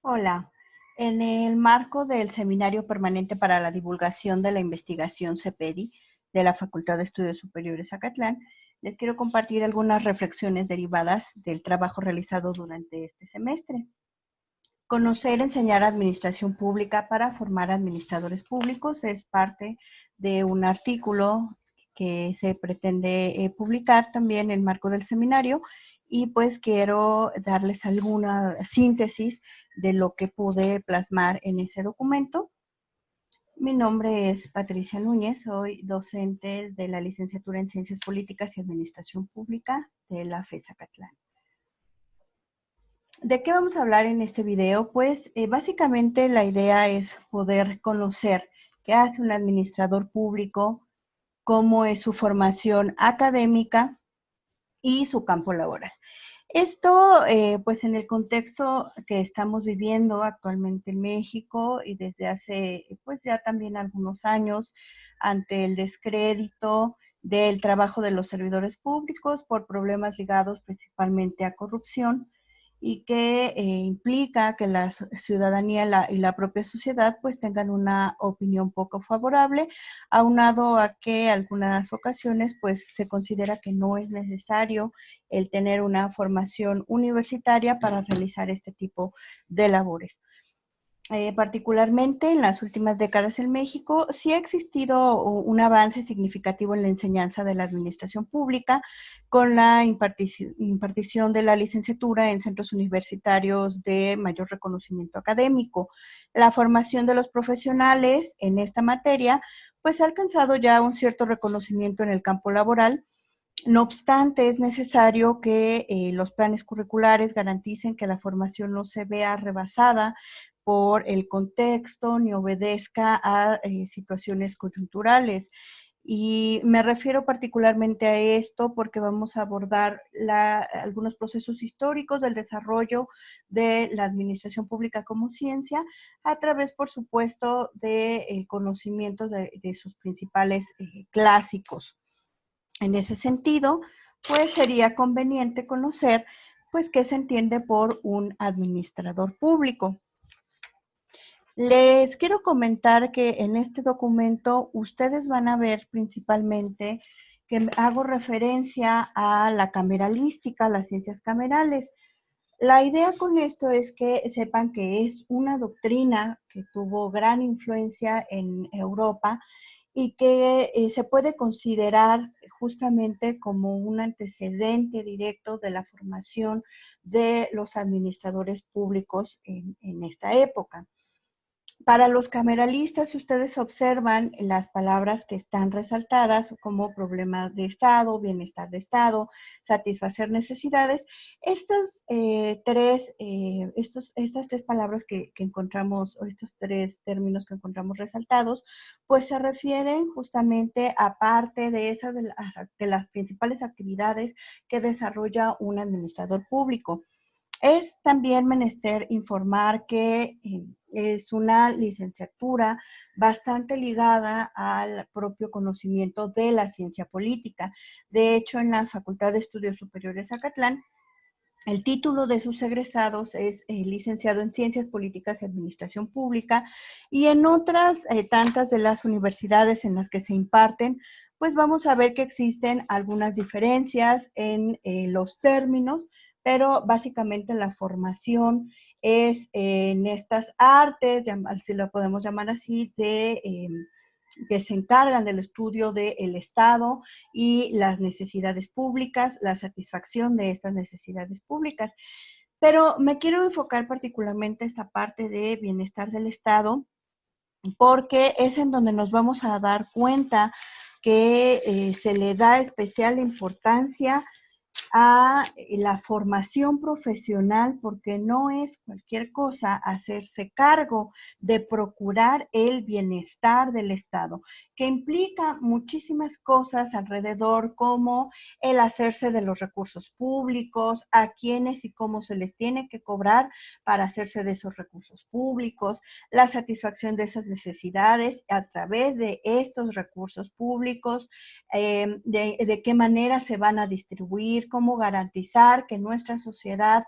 Hola, en el marco del Seminario Permanente para la Divulgación de la Investigación CEPEDI de la Facultad de Estudios Superiores Acatlán, les quiero compartir algunas reflexiones derivadas del trabajo realizado durante este semestre. Conocer, enseñar administración pública para formar administradores públicos es parte de un artículo que se pretende publicar también en el marco del seminario y pues quiero darles alguna síntesis de lo que pude plasmar en ese documento. Mi nombre es Patricia Núñez, soy docente de la licenciatura en Ciencias Políticas y Administración Pública de la FES Acatlán. ¿De qué vamos a hablar en este video? Pues básicamente la idea es poder conocer qué hace un administrador público, cómo es su formación académica y su campo laboral. Esto, pues en el contexto que estamos viviendo actualmente en México y desde hace, pues ya también algunos años, ante el descrédito del trabajo de los servidores públicos por problemas ligados principalmente a corrupción, y que implica que la ciudadanía y la propia sociedad pues tengan una opinión poco favorable, aunado a que algunas ocasiones pues se considera que no es necesario el tener una formación universitaria para realizar este tipo de labores. Particularmente en las últimas décadas en México, sí ha existido un avance significativo en la enseñanza de la administración pública con la impartición de la licenciatura en centros universitarios de mayor reconocimiento académico. La formación de los profesionales en esta materia pues ha alcanzado ya un cierto reconocimiento en el campo laboral. No obstante, es necesario que los planes curriculares garanticen que la formación no se vea rebasada por el contexto ni obedezca a situaciones coyunturales. Y me refiero particularmente a esto porque vamos a abordar algunos procesos históricos del desarrollo de la administración pública como ciencia a través, por supuesto, del conocimiento de sus principales clásicos. En ese sentido, pues sería conveniente conocer pues qué se entiende por un administrador público. Les quiero comentar que en este documento ustedes van a ver principalmente que hago referencia a la cameralística, las ciencias camerales. La idea con esto es que sepan que es una doctrina que tuvo gran influencia en Europa y que se puede considerar justamente como un antecedente directo de la formación de los administradores públicos en esta época. Para los cameralistas, si ustedes observan las palabras que están resaltadas como problemas de Estado, bienestar de Estado, satisfacer necesidades, estas tres palabras que encontramos, o estos tres términos que encontramos resaltados, pues se refieren justamente a parte de de las principales actividades que desarrolla un administrador público. Es también menester informar que es una licenciatura bastante ligada al propio conocimiento de la ciencia política. De hecho, en la Facultad de Estudios Superiores Acatlán, el título de sus egresados es licenciado en Ciencias Políticas y Administración Pública, y en otras tantas de las universidades en las que se imparten, pues vamos a ver que existen algunas diferencias en los términos, pero básicamente la formación es en estas artes, si lo podemos llamar así, que se encargan del estudio del Estado y las necesidades públicas, la satisfacción de estas necesidades públicas. Pero me quiero enfocar particularmente esta parte de bienestar del Estado, porque es en donde nos vamos a dar cuenta que se le da especial importancia a la formación profesional, porque no es cualquier cosa hacerse cargo de procurar el bienestar del Estado, que implica muchísimas cosas alrededor, como el hacerse de los recursos públicos, a quiénes y cómo se les tiene que cobrar para hacerse de esos recursos públicos, la satisfacción de esas necesidades a través de estos recursos públicos, de qué manera se van a distribuir, cómo garantizar que nuestra sociedad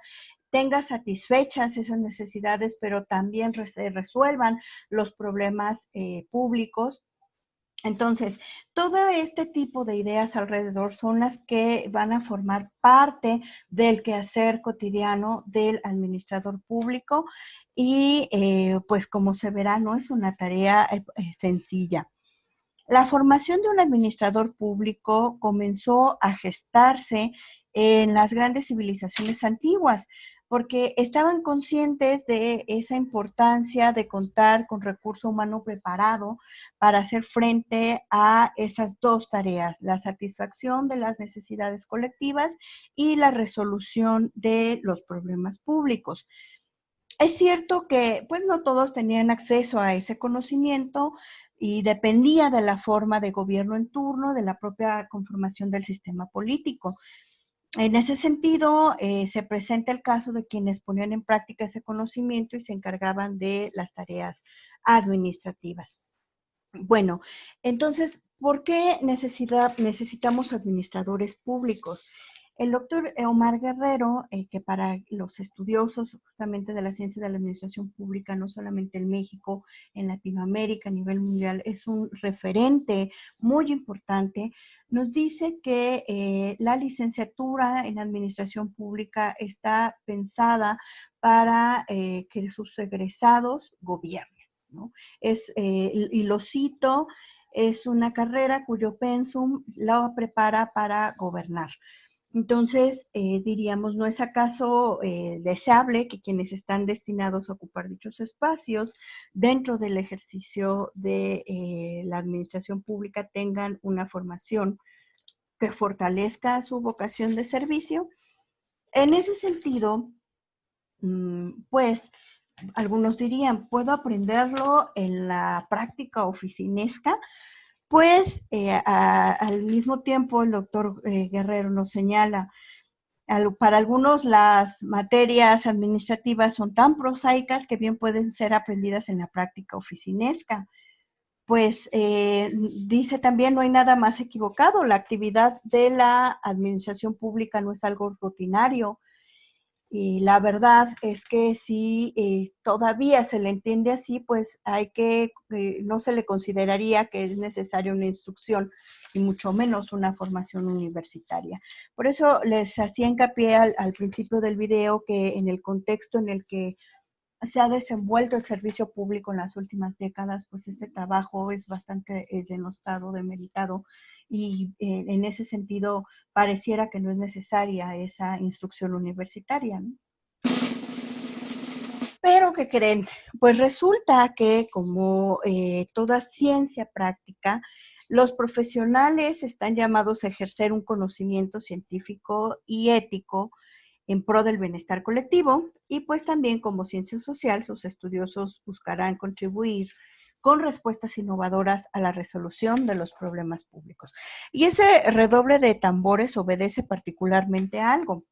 tenga satisfechas esas necesidades, pero también se resuelvan los problemas públicos. Entonces, todo este tipo de ideas alrededor son las que van a formar parte del quehacer cotidiano del administrador público y pues como se verá, no es una tarea sencilla. La formación de un administrador público comenzó a gestarse en las grandes civilizaciones antiguas, porque estaban conscientes de esa importancia de contar con recurso humano preparado para hacer frente a esas dos tareas, la satisfacción de las necesidades colectivas y la resolución de los problemas públicos. Es cierto que pues no todos tenían acceso a ese conocimiento y dependía de la forma de gobierno en turno, de la propia conformación del sistema político. En ese sentido, se presenta el caso de quienes ponían en práctica ese conocimiento y se encargaban de las tareas administrativas. Bueno, entonces, ¿por qué necesitamos administradores públicos? El doctor Omar Guerrero, que para los estudiosos justamente de la ciencia de la administración pública, no solamente en México, en Latinoamérica, a nivel mundial, es un referente muy importante, nos dice que la licenciatura en administración pública está pensada para que sus egresados gobiernen, ¿no? Y lo cito, es una carrera cuyo pensum la prepara para gobernar. Entonces, diríamos, ¿no es acaso deseable que quienes están destinados a ocupar dichos espacios dentro del ejercicio de la administración pública tengan una formación que fortalezca su vocación de servicio? En ese sentido, pues, algunos dirían, ¿puedo aprenderlo en la práctica oficinesca? Pues al mismo tiempo el doctor Guerrero nos señala, para algunos las materias administrativas son tan prosaicas que bien pueden ser aprendidas en la práctica oficinesca. Pues dice también, no hay nada más equivocado, la actividad de la administración pública no es algo rutinario, y la verdad es que si todavía se le entiende así, pues no se le consideraría que es necesaria una instrucción y mucho menos una formación universitaria. Por eso les hacía hincapié al principio del video que en el contexto en el que se ha desenvuelto el servicio público en las últimas décadas, pues este trabajo es bastante denostado, demeritado, y en ese sentido pareciera que no es necesaria esa instrucción universitaria, ¿no? Pero, ¿qué creen? Pues resulta que como toda ciencia práctica, los profesionales están llamados a ejercer un conocimiento científico y ético en pro del bienestar colectivo, y pues también como ciencia social, sus estudiosos buscarán contribuir con respuestas innovadoras a la resolución de los problemas públicos. Y ese redoble de tambores obedece particularmente a algo.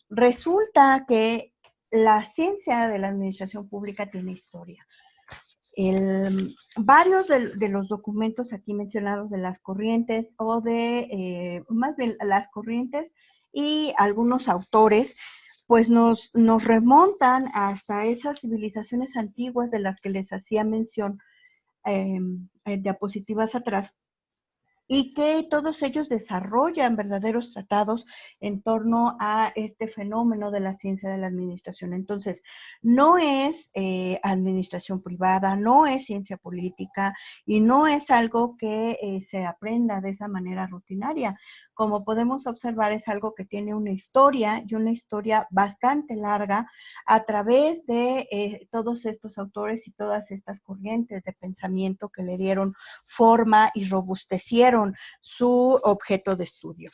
Resulta que la ciencia de la administración pública tiene historia. Varios de los documentos aquí mencionados de las corrientes más bien las corrientes y algunos autores, pues nos remontan hasta esas civilizaciones antiguas de las que les hacía mención diapositivas atrás, y que todos ellos desarrollan verdaderos tratados en torno a este fenómeno de la ciencia de la administración. Entonces, no es administración privada, no es ciencia política y no es algo que se aprenda de esa manera rutinaria. Como podemos observar, es algo que tiene una historia y una historia bastante larga a través de todos estos autores y todas estas corrientes de pensamiento que le dieron forma y robustecieron su objeto de estudio.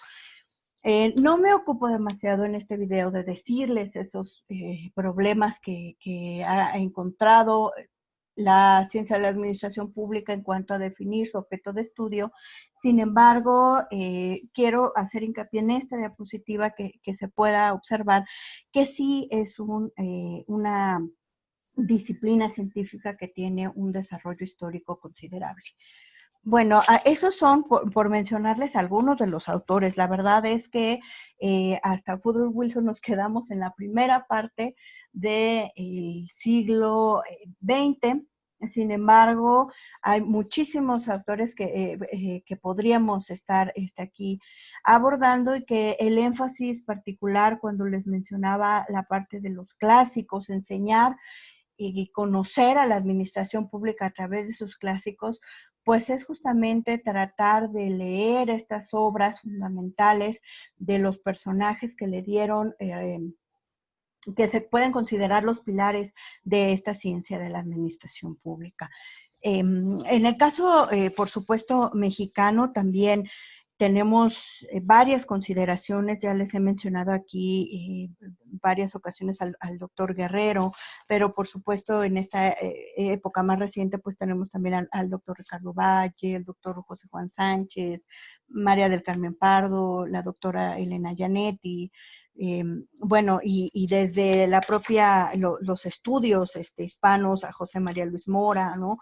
No me ocupo demasiado en este video de decirles esos problemas que ha encontrado la ciencia de la administración pública en cuanto a definir su objeto de estudio. Sin embargo, quiero hacer hincapié en esta diapositiva que se pueda observar que sí es una disciplina científica que tiene un desarrollo histórico considerable. Bueno, esos son, por mencionarles algunos de los autores. La verdad es que hasta Woodrow Wilson nos quedamos en la primera parte del siglo XX. Sin embargo, hay muchísimos autores que podríamos estar aquí abordando, y que el énfasis particular, cuando les mencionaba la parte de los clásicos, enseñar y conocer a la administración pública a través de sus clásicos, pues es justamente tratar de leer estas obras fundamentales de los personajes que le dieron, que se pueden considerar los pilares de esta ciencia de la administración pública. En el caso, por supuesto, mexicano, también tenemos varias consideraciones. Ya les he mencionado aquí varias ocasiones al doctor Guerrero, pero por supuesto en esta época más reciente pues tenemos también al doctor Ricardo Valle, el doctor José Juan Sánchez, María del Carmen Pardo, la doctora Elena Gianetti. Bueno, y desde la propia, los estudios hispanos, a José María Luis Mora, ¿no?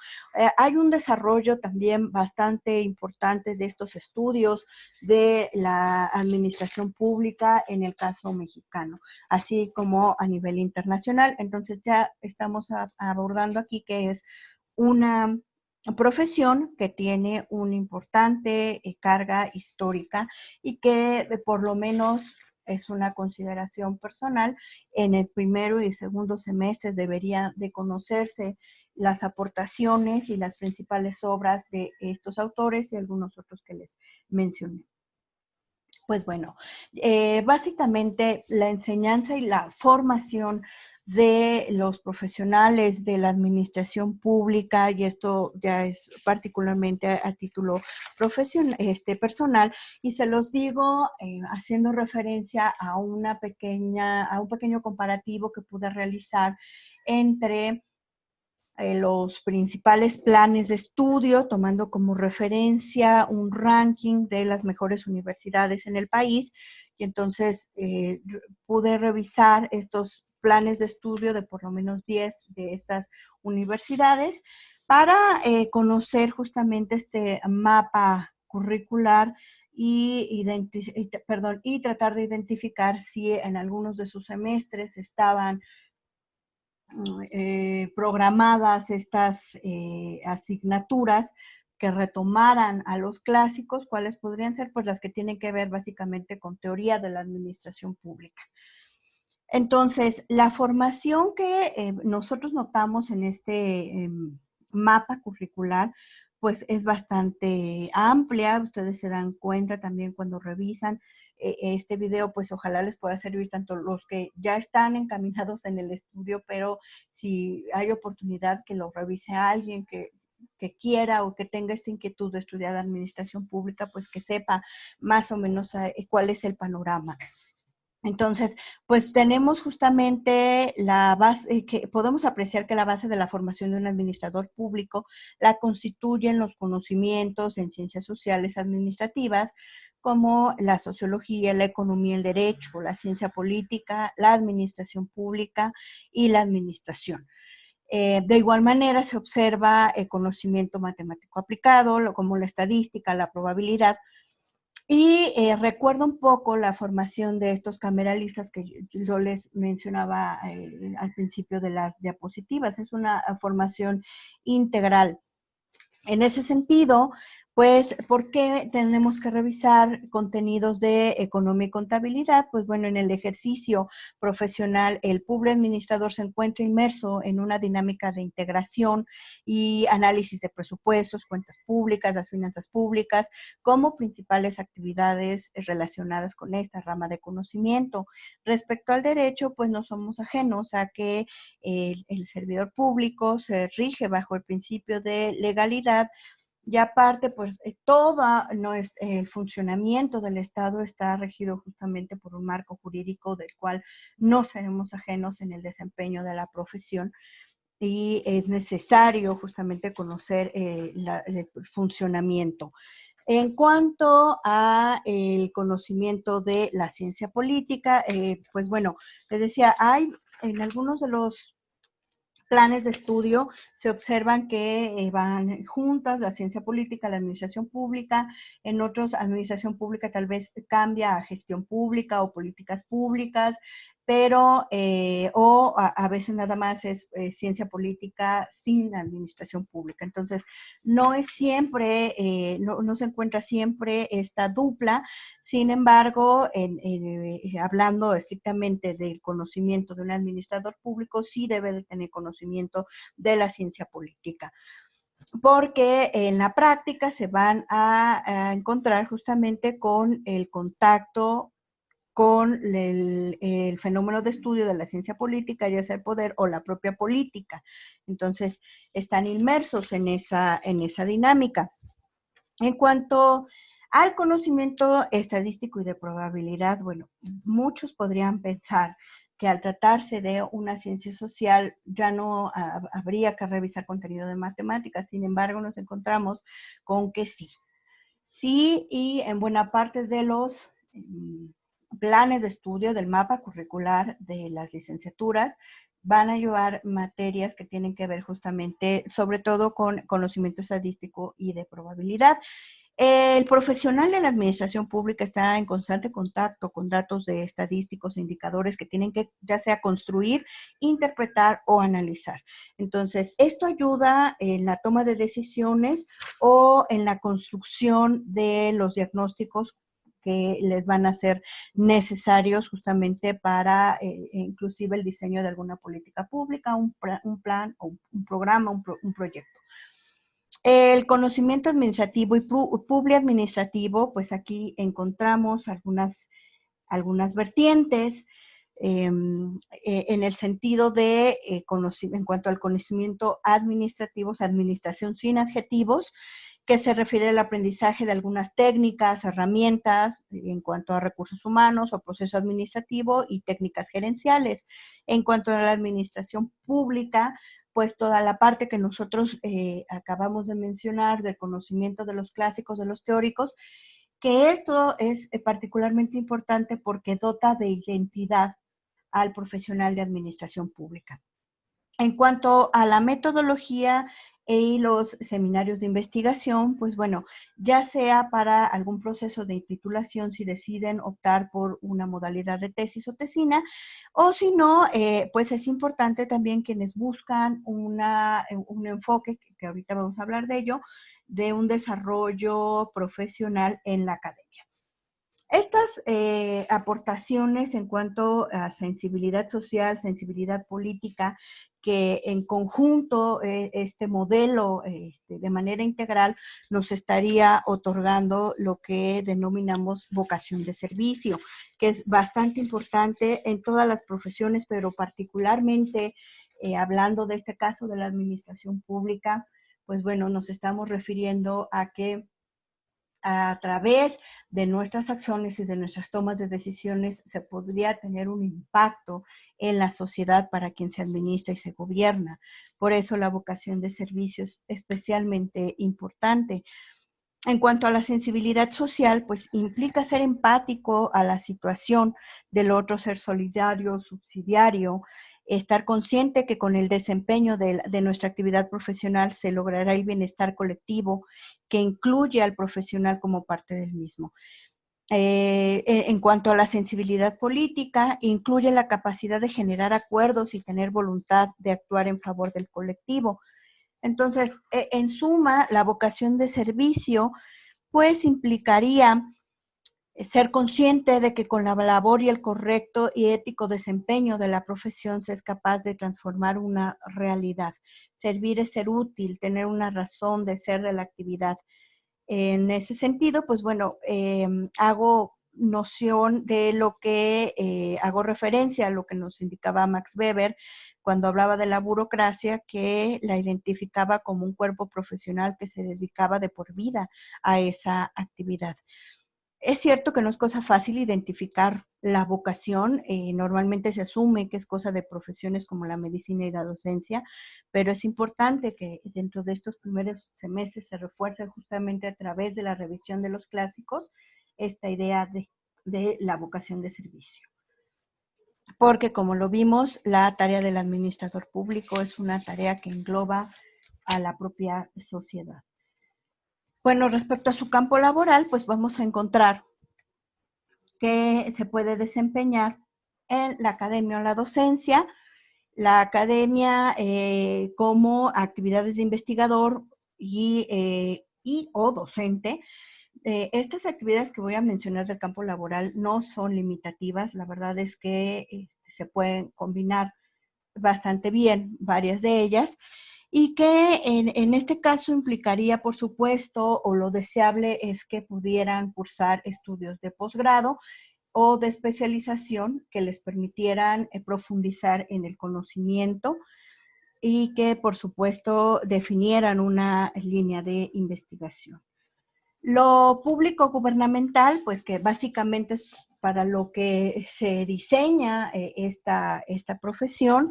Hay un desarrollo también bastante importante de estos estudios de la administración pública en el caso mexicano, así como a nivel internacional. Entonces ya estamos abordando aquí que es una profesión que tiene una importante carga histórica, y que por lo menos es una consideración personal. En el primero y segundo semestres debería de conocerse las aportaciones y las principales obras de estos autores y algunos otros que les mencioné. Pues bueno, básicamente la enseñanza y la formación de los profesionales de la administración pública, y esto ya es particularmente a título personal, y se los digo haciendo referencia a a un pequeño comparativo que pude realizar entre los principales planes de estudio, tomando como referencia un ranking de las mejores universidades en el país. Y entonces pude revisar estos planes de estudio de por lo menos 10 de estas universidades para conocer justamente este mapa curricular y tratar de identificar si en algunos de sus semestres estaban programadas estas asignaturas que retomaran a los clásicos. ¿Cuáles podrían ser? Pues las que tienen que ver básicamente con teoría de la administración pública. Entonces, la formación que nosotros notamos en este mapa curricular, pues es bastante amplia. Ustedes se dan cuenta también cuando revisan este video, pues ojalá les pueda servir tanto los que ya están encaminados en el estudio, pero si hay oportunidad que lo revise a alguien que quiera o que tenga esta inquietud de estudiar administración pública, pues que sepa más o menos cuál es el panorama. Entonces, pues tenemos justamente la base, que podemos apreciar que la base de la formación de un administrador público la constituyen los conocimientos en ciencias sociales administrativas, como la sociología, la economía, el derecho, la ciencia política, la administración pública y la administración. De igual manera se observa el conocimiento matemático aplicado, como la estadística, la probabilidad. Y recuerdo un poco la formación de estos cameralistas que yo les mencionaba al principio de las diapositivas. Es una formación integral. En ese sentido, pues, ¿por qué tenemos que revisar contenidos de economía y contabilidad? Pues bueno, en el ejercicio profesional, el pobre administrador se encuentra inmerso en una dinámica de integración y análisis de presupuestos, cuentas públicas, las finanzas públicas, como principales actividades relacionadas con esta rama de conocimiento. Respecto al derecho, pues no somos ajenos a que el servidor público se rige bajo el principio de legalidad, y aparte, pues todo el funcionamiento del Estado está regido justamente por un marco jurídico del cual no seremos ajenos en el desempeño de la profesión, y es necesario justamente conocer el funcionamiento. En cuanto a el conocimiento de la ciencia política, pues bueno, les decía, hay en algunos de los planes de estudio se observan que van juntas, la ciencia política, la administración pública, en otros administración pública tal vez cambia a gestión pública o políticas públicas, pero a veces nada más es ciencia política sin administración pública. Entonces, no es siempre, no se encuentra siempre esta dupla. Sin embargo, hablando estrictamente del conocimiento de un administrador público, sí debe de tener conocimiento de la ciencia política, porque en la práctica se van a encontrar justamente con el contacto con el fenómeno de estudio de la ciencia política, ya sea el poder o la propia política. Entonces, están inmersos en esa dinámica. En cuanto al conocimiento estadístico y de probabilidad, bueno, muchos podrían pensar que al tratarse de una ciencia social ya no habría que revisar contenido de matemáticas. Sin embargo, nos encontramos con que sí. Sí, y en buena parte de los planes de estudio del mapa curricular de las licenciaturas van a llevar materias que tienen que ver justamente, sobre todo con conocimiento estadístico y de probabilidad. El profesional de la administración pública está en constante contacto con datos de estadísticos e indicadores que tienen que ya sea construir, interpretar o analizar. Entonces, esto ayuda en la toma de decisiones o en la construcción de los diagnósticos que les van a ser necesarios justamente para inclusive el diseño de alguna política pública, un plan o un programa, un proyecto. El conocimiento administrativo y publiadministrativo, pues aquí encontramos algunas vertientes en el sentido de, en cuanto al conocimiento administrativo, o sea, administración sin adjetivos, que se refiere al aprendizaje de algunas técnicas, herramientas en cuanto a recursos humanos o proceso administrativo y técnicas gerenciales. En cuanto a la administración pública, pues toda la parte que nosotros acabamos de mencionar del conocimiento de los clásicos, de los teóricos, que esto es particularmente importante porque dota de identidad al profesional de administración pública. En cuanto a la metodología y los seminarios de investigación, pues bueno, ya sea para algún proceso de titulación, si deciden optar por una modalidad de tesis o tesina, o si no, pues es importante también quienes buscan un enfoque, que ahorita vamos a hablar de ello, de un desarrollo profesional en la academia. Estas aportaciones en cuanto a sensibilidad social, sensibilidad política, que en conjunto este modelo de manera integral nos estaría otorgando lo que denominamos vocación de servicio, que es bastante importante en todas las profesiones, pero particularmente hablando de este caso de la administración pública, pues bueno, nos estamos refiriendo a que a través de nuestras acciones y de nuestras tomas de decisiones se podría tener un impacto en la sociedad para quien se administra y se gobierna. Por eso la vocación de servicio es especialmente importante. En cuanto a la sensibilidad social, pues implica ser empático a la situación del otro, ser solidario, subsidiario, estar consciente que con el desempeño de nuestra actividad profesional se logrará el bienestar colectivo que incluye al profesional como parte del mismo. En cuanto a la sensibilidad política, incluye la capacidad de generar acuerdos y tener voluntad de actuar en favor del colectivo. Entonces, en suma, la vocación de servicio pues implicaría ser consciente de que con la labor y el correcto y ético desempeño de la profesión se es capaz de transformar una realidad. Servir es ser útil, tener una razón de ser de la actividad. En ese sentido, pues bueno, hago noción de lo que, hago referencia a lo que nos indicaba Max Weber cuando hablaba de la burocracia, que la identificaba como un cuerpo profesional que se dedicaba de por vida a esa actividad. Es cierto que no es cosa fácil identificar la vocación, normalmente se asume que es cosa de profesiones como la medicina y la docencia, pero es importante que dentro de estos primeros semestres se refuerce justamente a través de la revisión de los clásicos esta idea de la vocación de servicio. porque como lo vimos, la tarea del administrador público es una tarea que engloba a la propia sociedad. Bueno, respecto a su campo laboral, pues vamos a encontrar que se puede desempeñar en la academia o la docencia, la academia como actividades de investigador y o docente. Estas actividades que voy a mencionar del campo laboral no son limitativas, la verdad es que se pueden combinar bastante bien varias de ellas y que en este caso implicaría, por supuesto, o lo deseable es que pudieran cursar estudios de posgrado o de especialización que les permitieran profundizar en el conocimiento y que, por supuesto, definieran una línea de investigación. Lo público gubernamental, pues que básicamente es para lo que se diseña esta profesión,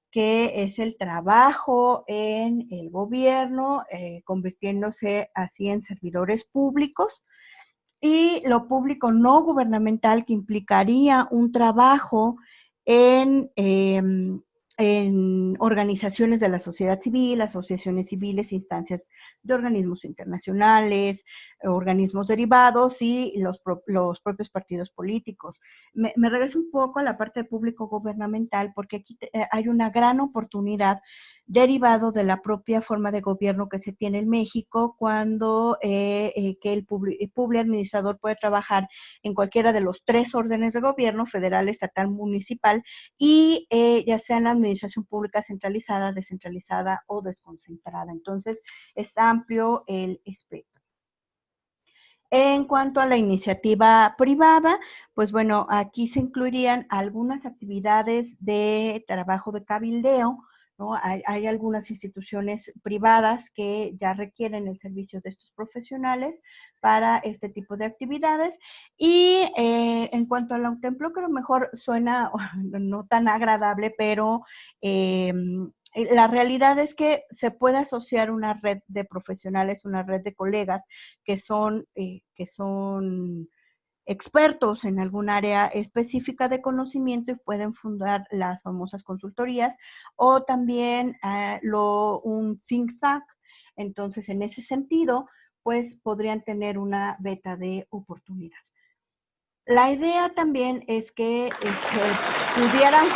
que es el trabajo en el gobierno, convirtiéndose así en servidores públicos, y lo público no gubernamental, que implicaría un trabajo en, en organizaciones de la sociedad civil, asociaciones civiles, instancias de organismos internacionales, organismos derivados y los propios partidos políticos. Me regreso un poco a la parte de público gubernamental porque aquí hay una gran oportunidad derivado de la propia forma de gobierno que se tiene en México, cuando que el public administrador puede trabajar en cualquiera de los tres órdenes de gobierno, federal, estatal, municipal, y ya sea en la administración pública centralizada, descentralizada o desconcentrada. Entonces, es amplio el espectro. En cuanto a la iniciativa privada, pues bueno, aquí se incluirían algunas actividades de trabajo de cabildeo, ¿no? Hay algunas instituciones privadas que ya requieren el servicio de estos profesionales para este tipo de actividades. Y en cuanto al autoempleo, que a lo mejor suena no tan agradable, pero la realidad es que se puede asociar una red de profesionales, una red de colegas que son expertos en algún área específica de conocimiento y pueden fundar las famosas consultorías o también un think tank. Entonces, en ese sentido, pues podrían tener una beta de oportunidad. La idea también es que se pudieran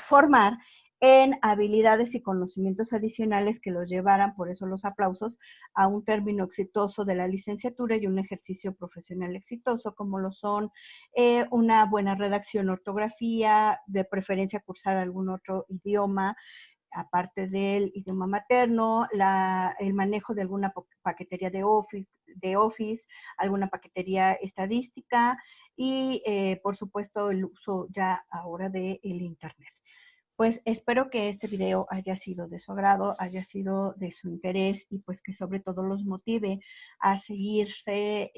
formar en habilidades y conocimientos adicionales que los llevaran, por eso los aplausos, a un término exitoso de la licenciatura y un ejercicio profesional exitoso, como lo son una buena redacción, ortografía, de preferencia cursar algún otro idioma, aparte del idioma materno, el manejo de alguna paquetería de Office, alguna paquetería estadística y, por supuesto, el uso ya ahora del Internet. Pues espero que este video haya sido de su agrado, haya sido de su interés y pues que sobre todo los motive a seguirse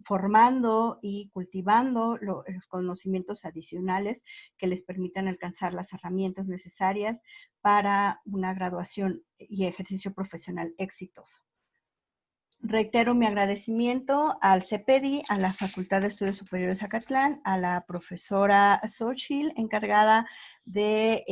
formando y cultivando los conocimientos adicionales que les permitan alcanzar las herramientas necesarias para una graduación y ejercicio profesional exitoso. Reitero mi agradecimiento al CEPEDI, a la Facultad de Estudios Superiores Acatlán, a la profesora Xochitl, encargada de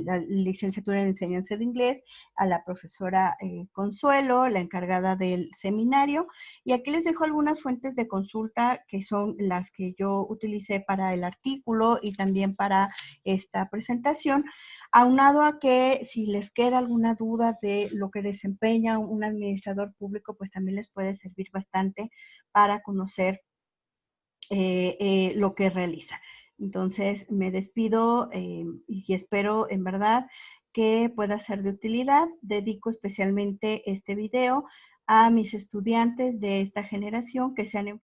la licenciatura en enseñanza de inglés, a la profesora Consuelo, la encargada del seminario, y aquí les dejo algunas fuentes de consulta que son las que yo utilicé para el artículo y también para esta presentación. Aunado a que si les queda alguna duda de lo que desempeña un administrador público, pues también les puede servir bastante para conocer lo que realiza. Entonces, me despido y espero en verdad que pueda ser de utilidad. Dedico especialmente este video a mis estudiantes de esta generación que se han